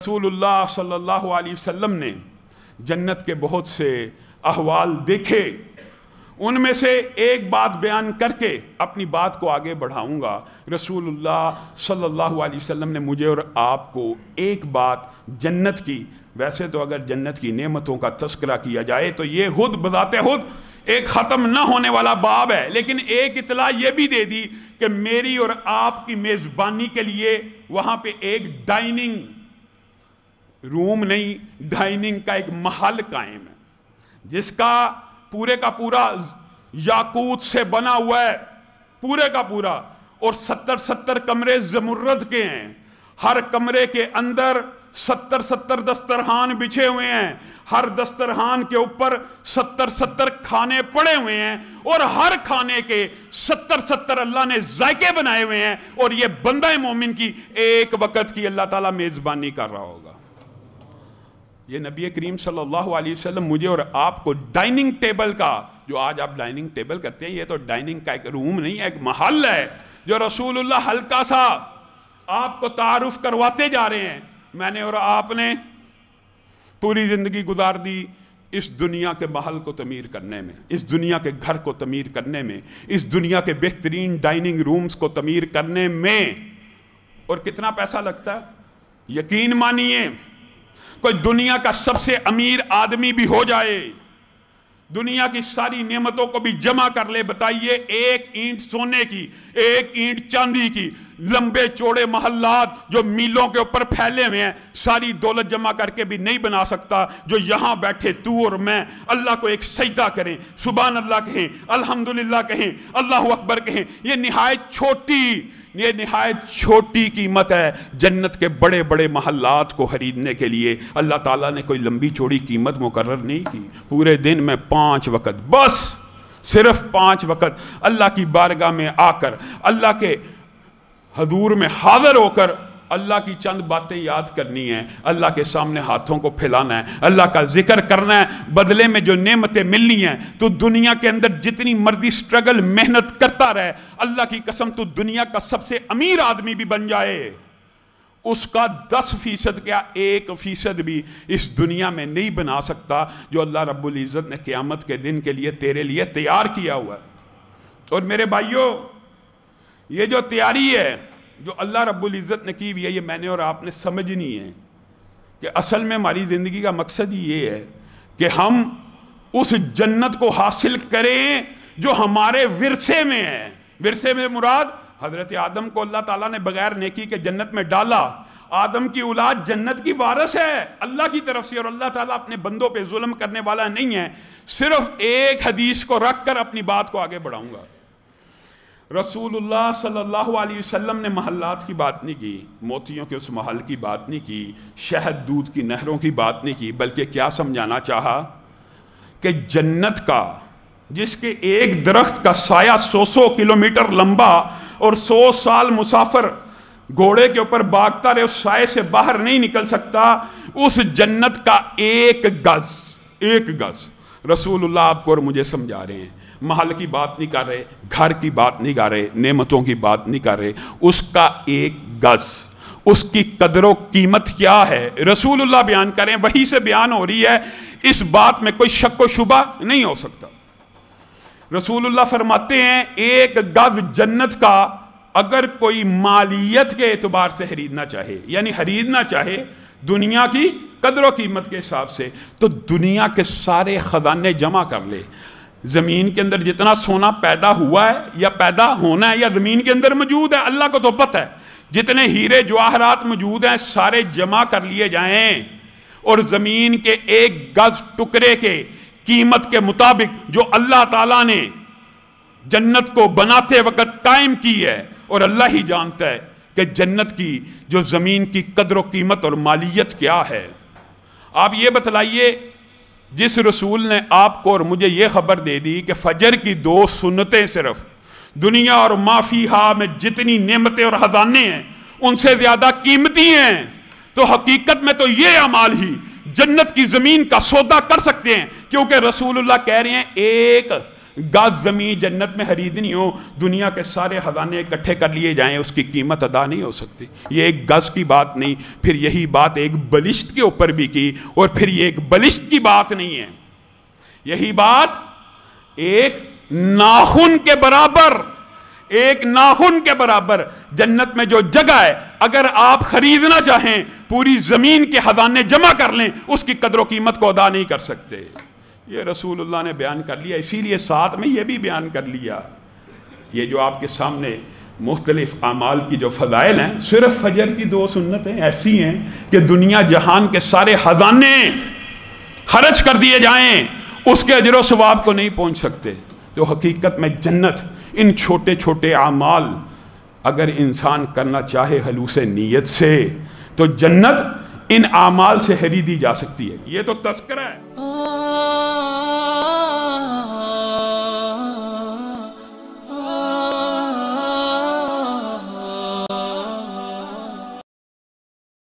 رسول اللہ صلی اللہ علیہ وسلم نے جنت کے بہت سے احوال دیکھے، ان میں سے ایک بات بیان کر کے اپنی بات کو آگے بڑھاؤں گا۔ رسول اللہ صلی اللہ علیہ وسلم نے مجھے اور آپ کو ایک بات جنت کی، ویسے تو اگر جنت کی نعمتوں کا تذکرہ کیا جائے تو یہ خود بذات خود ایک ختم نہ ہونے والا باب ہے، لیکن ایک اطلاع یہ بھی دے دی کہ میری اور آپ کی میزبانی کے لیے وہاں پہ ایک ڈائننگ روم نہیں، ڈائننگ کا ایک محل قائم ہے، جس کا پورا یاقوت سے بنا ہوا ہے، پورے کا پورا، اور 70 کمرے زمرد کے ہیں۔ ہر کمرے کے اندر 70 دسترخوان بچھے ہوئے ہیں، ہر دسترخوان کے اوپر 70 کھانے پڑے ہوئے ہیں، اور ہر کھانے کے 70 اللہ نے ذائقے بنائے ہوئے ہیں، اور یہ بندہ مومن کی ایک وقت کی اللہ تعالیٰ میزبانی کر رہا ہوگا۔ یہ نبی کریم صلی اللہ علیہ وسلم مجھے اور آپ کو ڈائننگ ٹیبل کا، جو آج آپ ڈائننگ ٹیبل کرتے ہیں، یہ تو ڈائننگ کا ایک روم نہیں ہے، ایک محل ہے، جو رسول اللہ ہلکا سا آپ کو تعارف کرواتے جا رہے ہیں۔ میں نے اور آپ نے پوری زندگی گزار دی اس دنیا کے محل کو تعمیر کرنے میں، اس دنیا کے گھر کو تعمیر کرنے میں، اس دنیا کے بہترین ڈائننگ رومز کو تعمیر کرنے میں، اور کتنا پیسہ لگتا ہے؟ یقین مانیے، کوئی دنیا کا سب سے امیر آدمی بھی ہو جائے، دنیا کی ساری نعمتوں کو بھی جمع کر لے، بتائیے ایک اینٹ سونے کی، ایک اینٹ چاندی کی، لمبے چوڑے محلات جو میلوں کے اوپر پھیلے ہوئے ہیں، ساری دولت جمع کر کے بھی نہیں بنا سکتا جو یہاں بیٹھے تو اور میں اللہ کو ایک سجدہ کریں، سبحان اللہ کہیں، الحمدللہ کہیں، اللہ اکبر کہیں۔ یہ نہایت چھوٹی قیمت ہے جنت کے بڑے بڑے محلات کو خریدنے کے لیے۔ اللہ تعالیٰ نے کوئی لمبی چوڑی قیمت مقرر نہیں کی، پورے دن میں 5 وقت، بس صرف 5 وقت اللہ کی بارگاہ میں آ کر، اللہ کے حضور میں حاضر ہو کر اللہ کی چند باتیں یاد کرنی ہیں، اللہ کے سامنے ہاتھوں کو پھیلانا ہے، اللہ کا ذکر کرنا ہے، بدلے میں جو نعمتیں ملنی ہیں۔ تو دنیا کے اندر جتنی مرضی سٹرگل محنت کرتا رہے، اللہ کی قسم تو دنیا کا سب سے امیر آدمی بھی بن جائے، اس کا 10% کیا 1% بھی اس دنیا میں نہیں بنا سکتا جو اللہ رب العزت نے قیامت کے دن کے لیے تیرے لیے تیار کیا ہوا ہے۔ اور میرے بھائیوں، یہ جو تیاری ہے جو اللہ رب العزت نے کی ہوئی ہے، یہ میں نے اور آپ نے سمجھنی ہے کہ اصل میں ہماری زندگی کا مقصد ہی یہ ہے کہ ہم اس جنت کو حاصل کریں جو ہمارے ورثے میں ہے۔ ورثے میں مراد حضرت آدم کو اللہ تعالیٰ نے بغیر نیکی کے جنت میں ڈالا، آدم کی اولاد جنت کی وارث ہے اللہ کی طرف سے، اور اللہ تعالیٰ اپنے بندوں پہ ظلم کرنے والا نہیں ہے۔ صرف ایک حدیث کو رکھ کر اپنی بات کو آگے بڑھاؤں گا۔ رسول اللہ صلی اللہ علیہ وسلم نے محلات کی بات نہیں کی، موتیوں کے اس محل کی بات نہیں کی، شہد دودھ کی نہروں کی بات نہیں کی، بلکہ کیا سمجھانا چاہا کہ جنت کا، جس کے ایک درخت کا سایہ 100 کلومیٹر لمبا اور 100 سال مسافر گھوڑے کے اوپر بھاگتا رہے، اس سائے سے باہر نہیں نکل سکتا، اس جنت کا ایک گز رسول اللہ آپ کو اور مجھے سمجھا رہے ہیں۔ محل کی بات نہیں کر رہے، گھر کی بات نہیں کر رہے، نعمتوں کی بات نہیں کر رہے، اس کا ایک گز، اس کی قدر و قیمت کیا ہے رسول اللہ بیان کریں، وہی سے بیان ہو رہی ہے، اس بات میں کوئی شک و شبہ نہیں ہو سکتا۔ رسول اللہ فرماتے ہیں ایک گز جنت کا اگر کوئی مالیت کے اعتبار سے خریدنا چاہے، یعنی خریدنا چاہے دنیا کی قدر و قیمت کے حساب سے، تو دنیا کے سارے خزانے جمع کر لے۔ زمین کے اندر جتنا سونا پیدا ہوا ہے یا پیدا ہونا ہے یا زمین کے اندر موجود ہے، اللہ کو تو پتہ ہے، جتنے ہیرے جواہرات موجود ہیں سارے جمع کر لیے جائیں، اور زمین کے ایک گز ٹکڑے کے قیمت کے مطابق جو اللہ تعالیٰ نے جنت کو بناتے وقت قائم کی ہے، اور اللہ ہی جانتا ہے کہ جنت کی جو زمین کی قدر و قیمت اور مالیت کیا ہے۔ آپ یہ بتلائیے، جس رسول نے آپ کو اور مجھے یہ خبر دے دی کہ فجر کی 2 سنتیں صرف دنیا اور ما فیہا میں جتنی نعمتیں اور خزانے ہیں ان سے زیادہ قیمتی ہیں، تو حقیقت میں تو یہ اعمال ہی جنت کی زمین کا سودا کر سکتے ہیں، کیونکہ رسول اللہ کہہ رہے ہیں ایک گز زمین جنت میں خریدنی ہو، دنیا کے سارے خزانے اکٹھے کر لیے جائیں، اس کی قیمت ادا نہیں ہو سکتی۔ یہ ایک گز کی بات نہیں، پھر یہی بات ایک بلشت کے اوپر بھی کی، اور پھر یہ ایک بلشت کی بات نہیں ہے، یہی بات ایک ناخن کے برابر، ایک ناخن کے برابر جنت میں جو جگہ ہے، اگر آپ خریدنا چاہیں پوری زمین کے خزانے جمع کر لیں، اس کی قدر و قیمت کو ادا نہیں کر سکتے۔ یہ رسول اللہ نے بیان کر لیا، اسی لیے ساتھ میں یہ بھی بیان کر لیا۔ یہ جو آپ کے سامنے مختلف اعمال کی جو فضائل ہیں، صرف فجر کی 2 سنتیں ایسی ہیں کہ دنیا جہان کے سارے خزانے خرچ کر دیے جائیں، اس کے اجر و ثواب کو نہیں پہنچ سکتے۔ تو حقیقت میں جنت ان چھوٹے چھوٹے اعمال اگر انسان کرنا چاہے خلوص نیت سے، تو جنت ان اعمال سے خریدی جا سکتی ہے۔ یہ تو تذکرہ ہے۔